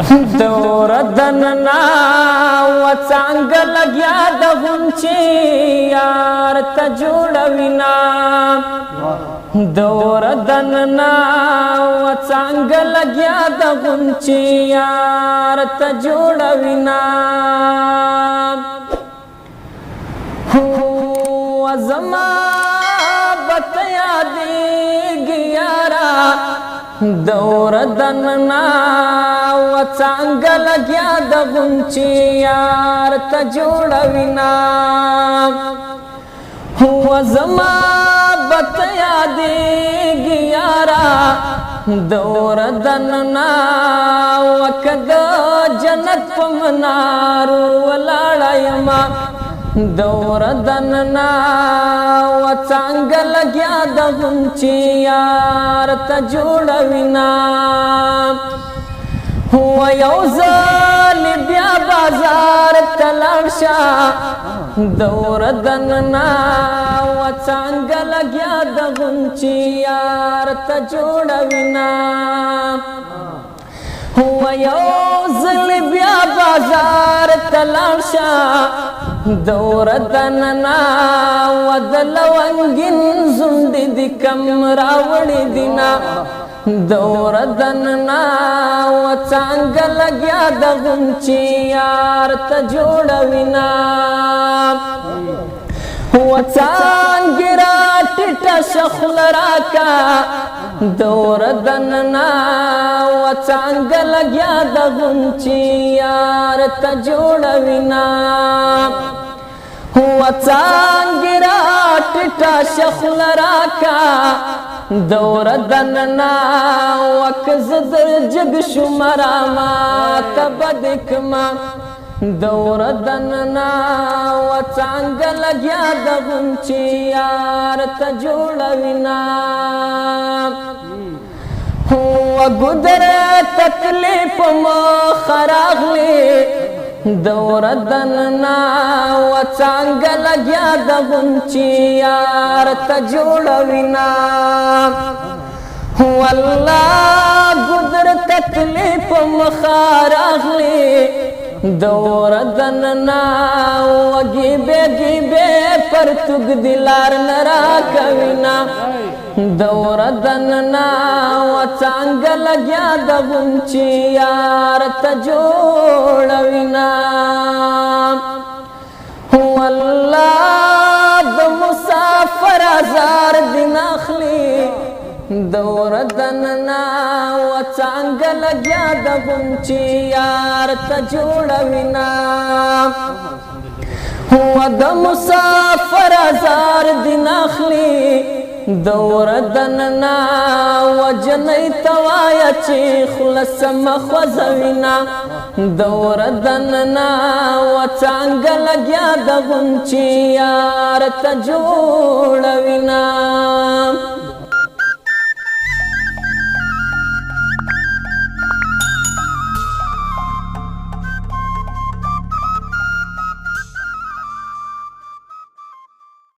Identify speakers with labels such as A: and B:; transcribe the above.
A: دور دننا وڅانګ لګیا د غونچې یار ته جوړوینا دور دننا وڅانګ لګیا د غونچې یار ته جوړوینا هو زما بت یادېږي یارا دور دننا وڅانګ لګیا د غونچې یار ته جوړوینا هو زما بت یادېږي یارا دور دننا وکد جنت په منارو ولاړه یما دور دننا وڅانګ لګیا د غونچې یار ته جوړوینا هو یو ځل بیا بازار ته لاړ شه دور دننا وڅانګ لګیا د غونچې یار ته جوړوینا هو یو ځل بیا بازار ته لاړ شه دور دننا ودل ونګین زونډې د کم راوړې دینا دور دننا وڅانګ لګیا د غونچې یار ته جوړوینا وڅانګ را ټیټه شخل راکا دور دننا وڅانګ لګیا د غونچې یار ته جوړوینا وڅانګ را ټیټه شخل راکا دور دننا وکز در جگ شمراما تبدکما دور دننا وڅانګ لګیا د غونچې یار ته جوړوینا هو ګدر تکلیف مخ راغلی دور دننا وڅانګ لګیا د غونچې یار ته جوړوینا والله ګدر تکلیف مخ راغلی دور دننا وګي به پرتګ دلار نرا کوینا دور دننا وڅانګ لګیا د غونچې یار ته جوړوینا والله د مسافر هزار دین اخلي دور دننا وڅانګ لګیا د غونچې یار ته جوړوینا هو د مسافر هزار دین اخلي دور دننا وجنۍ توایا چې خلص مخوځوینا دور دننا وڅانګ لګیا د غونچې یار ته جوړوینا